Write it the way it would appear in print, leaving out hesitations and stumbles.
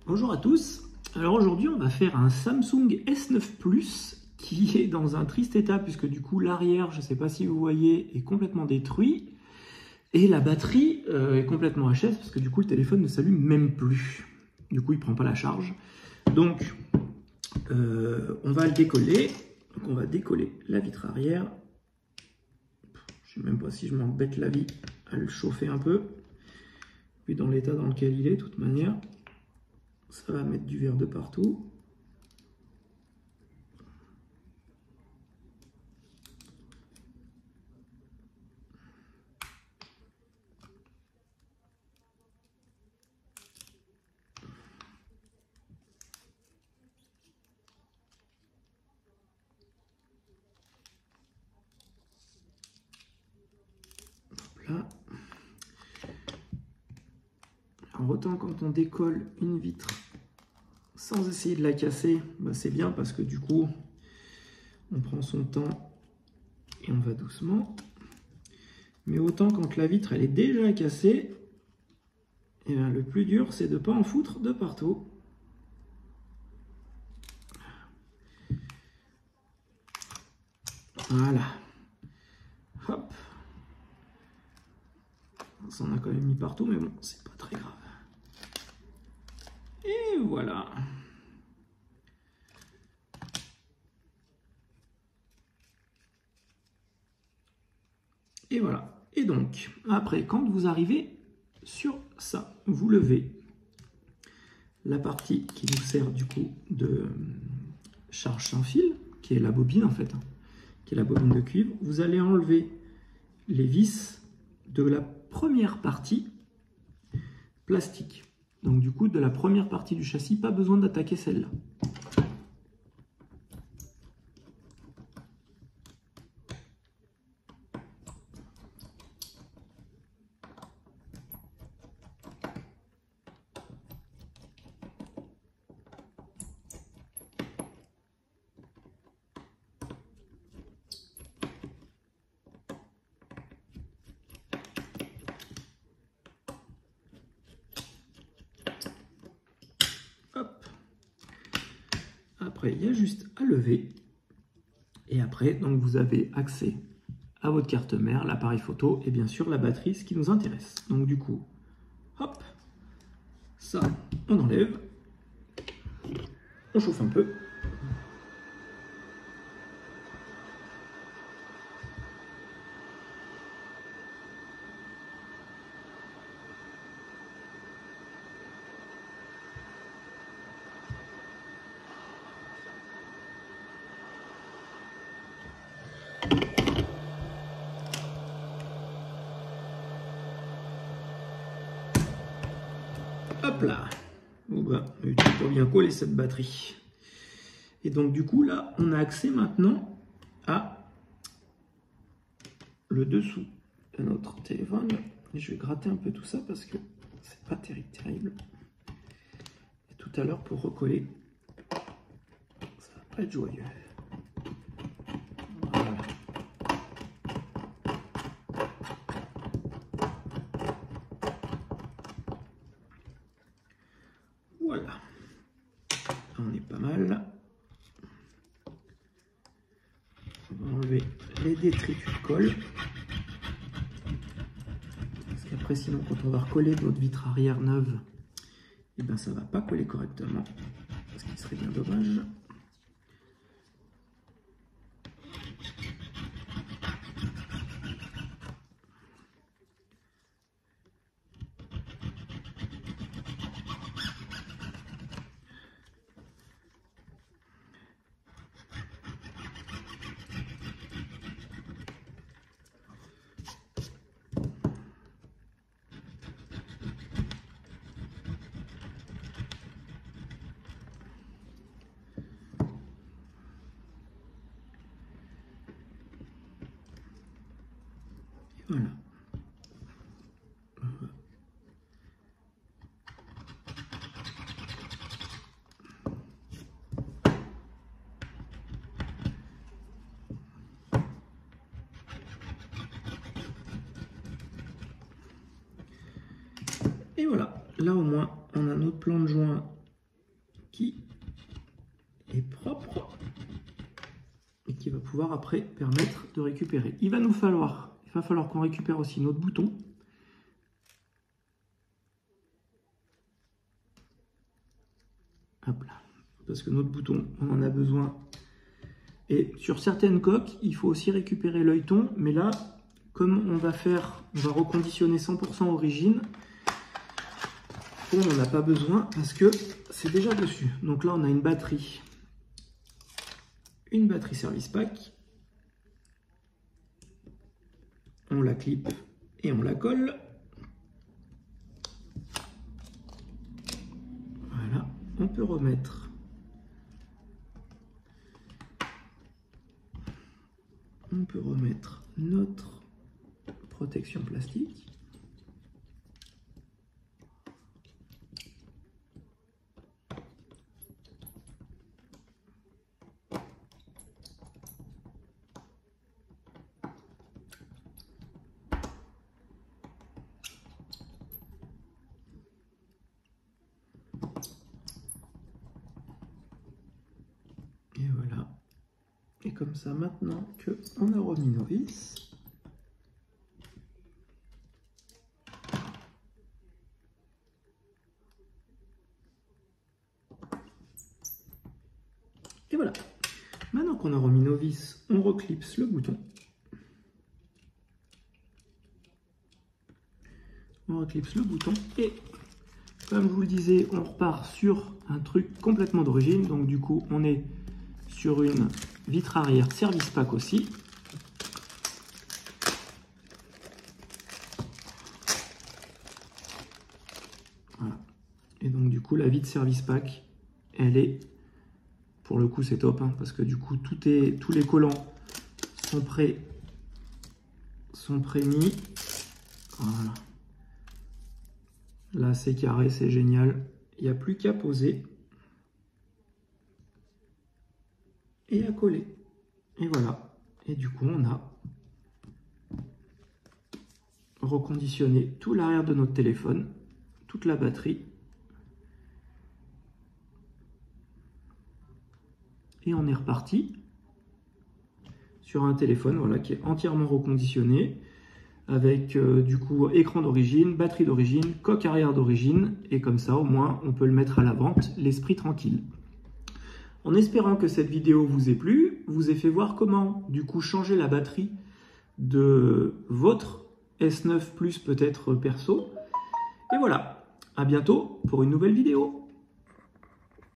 Bonjour à tous. Alors aujourd'hui on va faire un Samsung S9 Plus qui est dans un triste état puisque du coup l'arrière, je ne sais pas si vous voyez, est complètement détruit et la batterie est complètement HS parce que du coup le téléphone ne s'allume même plus. Du coup il ne prend pas la charge. Donc on va le décoller. Donc on va décoller la vitre arrière. Je ne sais même pas si je m'embête la vie à le chauffer un peu. Vu dans l'état dans lequel il est de toute manière. Ça va mettre du verre de partout. Là. Alors autant quand on décolle une vitre sans essayer de la casser, bah c'est bien parce que du coup on prend son temps et on va doucement. Mais autant quand la vitre elle est déjà cassée, et bien le plus dur c'est de ne pas en foutre de partout. Voilà. Hop. Ça en a quand même mis partout, mais bon, c'est pas très grave. Et voilà. Et voilà. Et donc, après, quand vous arrivez sur ça, vous levez la partie qui nous sert du coup de charge sans fil, qui est la bobine en fait, qui est la bobine de cuivre. Vous allez enlever les vis de la première partie plastique. Donc du coup, de la première partie du châssis, pas besoin d'attaquer celle-là. Hop. Après, il y a juste à lever. Et après, donc vous avez accès à votre carte mère, l'appareil photo et bien sûr la batterie, ce qui nous intéresse. Donc du coup, hop, ça, on enlève. On chauffe un peu. Hop là. Bon ben, il faut bien coller cette batterie. Et donc du coup là, on a accès maintenant à le dessous de notre téléphone. Et je vais gratter un peu tout ça parce que c'est pas terrible. Et tout à l'heure pour recoller, ça va pas être joyeux. Voilà. Voilà. On est pas mal. On va enlever les détritus de colle. Parce qu'après, sinon, quand on va recoller notre vitre arrière neuve, et ben ça va pas coller correctement. Ce qui serait bien dommage. Voilà. Et voilà, là au moins on a notre plan de joint qui est propre et qui va pouvoir après permettre de récupérer. Il va falloir qu'on récupère aussi notre bouton. Hop là. Parce que notre bouton, on en a besoin. Et sur certaines coques, il faut aussi récupérer l'œilleton. Mais là, comme on va reconditionner 100% origine, on n'en a pas besoin parce que c'est déjà dessus. Donc là, on a une batterie service pack. On la clip et on la colle. Voilà, on peut remettre notre protection plastique. Et voilà. Et comme ça, maintenant qu'on a remis nos vis, et voilà. Maintenant qu'on a remis nos vis, on reclipse le bouton. On reclipse le bouton et comme je vous le disais, on repart sur un truc complètement d'origine. Donc du coup, on est sur une vitre arrière service pack aussi. Voilà. Et donc du coup, la vitre service pack, elle est, pour le coup c'est top, hein, parce que du coup tous les collants sont prémis. Voilà. Là c'est carré, c'est génial. Il n'y a plus qu'à poser et à coller. Et voilà. Et du coup on a reconditionné tout l'arrière de notre téléphone, toute la batterie. Et on est reparti sur un téléphone, voilà, qui est entièrement reconditionné avec du coup écran d'origine, batterie d'origine, coque arrière d'origine, et comme ça au moins on peut le mettre à la vente, l'esprit tranquille. En espérant que cette vidéo vous ait plu, vous ai fait voir comment du coup changer la batterie de votre S9 Plus peut-être perso. Et voilà, à bientôt pour une nouvelle vidéo.